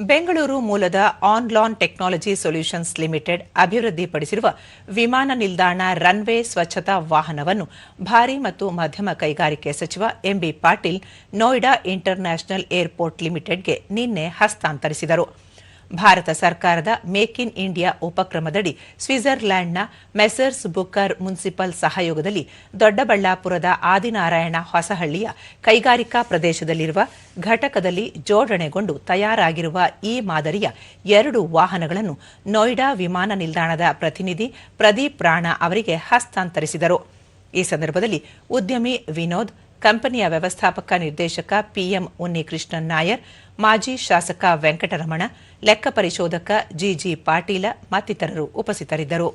ಬೆಂಗಳೂರು ಮೂಲದ ಆನ್ಲಾನ್ technology solutions limited ಅಭಿವೃದ್ಧಿಪಡಿಸಿರುವ ವಿಮಾನ ನಿಲ್ದಾಣ ರನ್ವೇ ಸ್ವಚ್ಛತಾ ವಾಹನವನ್ನು ಭಾರಿ ಮತ್ತು ಮಧ್ಯಮ ಕೈಗಾರಿಕೆ ಸಚಿವ M B Patil Noida international airport ಲಿಮಿಟೆಡ್ಗೆ ನಿನ್ನೆ ಹಸ್ತಾಂತರಿಸಿದರು. ಭಾರತ ಸರ್ಕಾರದ ಮೇಕ್ ಇನ್ ಇಂಡಿಯಾ ಉಪಕ್ರಮದಡಿ ಸ್ವಿಟ್ಜರ್ಲ್ಯಾಂಡ್ನ ಮೆಸರ್ಸ್ ಬುಕರ್ ಮುನ್ಸಿಪಲ್ ಸಹಯೋಗದಲ್ಲಿ ದೊಡ್ಡಬಳ್ಳಾಪುರದ ಆದಿನಾರಾಯಣ ಹೊಸಹಳ್ಳಿಯ ಕೈಗಾರಿಕಾ ಪ್ರದೇಶದಲ್ಲಿರುವ ಘಟಕದಲ್ಲಿ ಜೋಡಣೆಗೊಂಡು ತಯಾರಾಗಿರುವ ಈ ಮಾದರಿಯ 2 ವಾಹನಗಳನ್ನು ನೋಯ್ಡಾ ವಿಮಾನ ನಿಲ್ದಾಣದ ಪ್ರತಿನಿಧಿ ಪ್ರದೀಪ್ ರಾಣಾ ಅವರಿಗೆ ಹಸ್ತಾಂತರಿಸಿದರು. ಈ ಸಂದರ್ಭದಲ್ಲಿ ಉದ್ಯಮಿ ವಿನೋದ್, ಕಂಪನಿಯ ವ್ಯವಸ್ಥಾಪಕ ನಿರ್ದೇಶಕ ಪಿಎಂ ಉನ್ನಿಕೃಷ್ಣನ್ ನಾಯರ್, ಮಾಜಿ ಶಾಸಕ ವೆಂಕಟರಮಣ, ಲೆಕ್ಕ ಪರಿಶೋಧಕ ಜಿಜಿ ಪಾಟೀಲ ಮತ್ತಿತರರು ಉಪಸ್ಥಿತರಿದ್ದರು.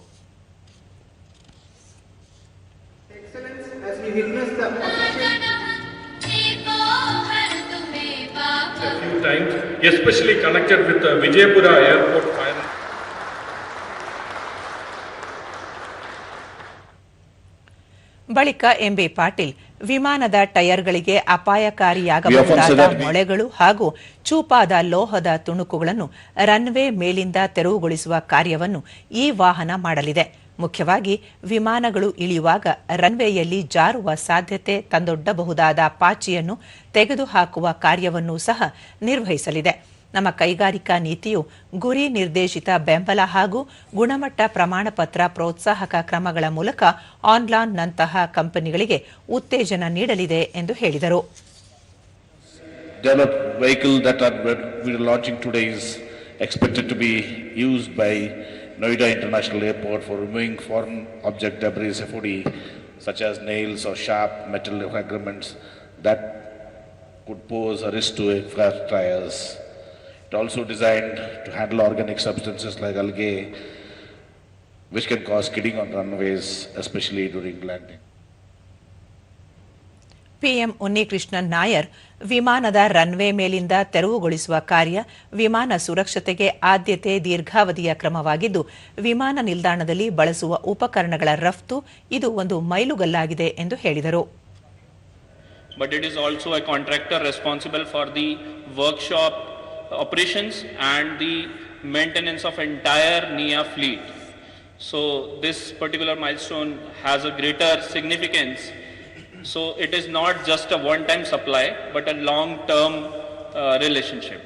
Especially connected with Vijaypura Airport. ಬಳಿಕ ಎಂಬಿ ಪಾಟೀಲ್ ವಿಮಾನದ ಟೈರ್ಗಳಿಗೆ ಅಪಾಯಕಾರಿಯಾಗಬಹುದಾದ ಮೊಳೆಗಳು ಹಾಗೂ ಚೂಪಾದ ಲೋಹದ ತುಣುಕುಗಳನ್ನು ರನ್ವೇ ಮೇಲಿಂದ ತೆರವುಗೊಳಿಸುವ ಕಾರ್ಯವನ್ನು ಈ ವಾಹನ ಮಾಡಲಿದೆ. ಮುಖ್ಯವಾಗಿ ವಿಮಾನಗಳು ಇಳಿಯುವಾಗ ರನ್ವೇಯಲ್ಲಿ ಜಾರುವ ಸಾಧ್ಯತೆ ತಂದೊಡ್ಡಬಹುದಾದ ಪಾಚಿಯನ್ನು ತೆಗೆದುಹಾಕುವ ಕಾರ್ಯವನ್ನೂ ಸಹ ನಿರ್ವಹಿಸಲಿದೆ. ನಮ್ಮ ಕೈಗಾರಿಕಾ ನೀತಿಯು ಗುರಿ ನಿರ್ದೇಶಿತ ಬೆಂಬಲ ಹಾಗೂ ಗುಣಮಟ್ಟ ಪ್ರಮಾಣ ಪತ್ರ ಪ್ರೋತ್ಸಾಹಕ ಕ್ರಮಗಳ ಮೂಲಕ ಆನ್ಲಾನ್ನಂತಹ ಕಂಪನಿಗಳಿಗೆ ಉತ್ತೇಜನ ನೀಡಲಿದೆ ಎಂದು ಹೇಳಿದರು. Developed vehicle that we are launching today is expected to be used by Noida International Airport for removing foreign object debris FOD such as nails or sharp metal fragments that could pose a risk to aircraft tires. It also designed to handle organic substances like algae, which can cause skidding on runways, especially during landing. PM Unnikrishnan Nair, ವಿಮಾನದ runway ಮೇಲಿಂದ ತೆರವುಗೊಳಿಸುವ ಕಾರ್ಯ ವಿಮಾನ ಸುರಕ್ಷತೆಗೆ ಆದ್ಯತೆ ದೀರ್ಘಾವಧಿಯ ಕ್ರಮವಾಗಿದ್ದು, ವಿಮಾನ ನಿಲ್ದಾಣದಲ್ಲಿ ಬಳಸುವ ಉಪಕರಣಗಳ ರಫ್ತು ಇದು ಒಂದು ಮೈಲುಗಲ್ಲಾಗಿದೆ ಎಂದು ಹೇಳಿದರು. But it is also a contractor responsible for the workshop operations and the maintenance of entire NIA fleet. So this particular milestone has a greater significance. So it is not just a one-time supply but a long-term relationship.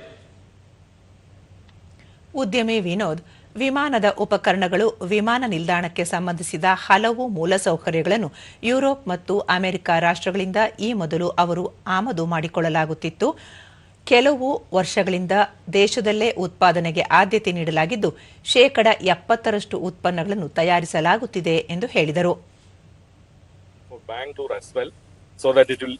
ಉದ್ಯಮಿ ವಿನೋದ್, ವಿಮಾನದ ಉಪಕರಣಗಳು ವಿಮಾನ ನಿಲ್ದಾಣಕ್ಕೆ ಸಂಬಂಧಿಸಿದ ಹಲವು ಮೂಲಸೌಕರ್ಯಗಳನ್ನು Europe ಮತ್ತು America ರಾಷ್ಟ್ರಗಳಿಂದ ಈ ಮೊದಲು ಅವರು ಆಮದು ಮಾಡಿಕೊಳ್ಳಲಾಗುತ್ತಿತ್ತು. ಕೆಲವು ವರ್ಷಗಳಿಂದ ದೇಶದಲ್ಲೇ ಉತ್ಪಾದನೆಗೆ ಆದ್ಯತೆ ನೀಡಲಾಗಿದ್ದು, 70% ಉತ್ಪನ್ನಗಳನ್ನು ತಯಾರಿಸಲಾಗುತ್ತಿದೆ ಎಂದು ಹೇಳಿದರು. Bangalore as well, so that it will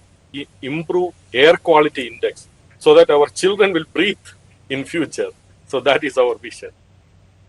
improve air quality index, so that our children will breathe in future. So that is our vision.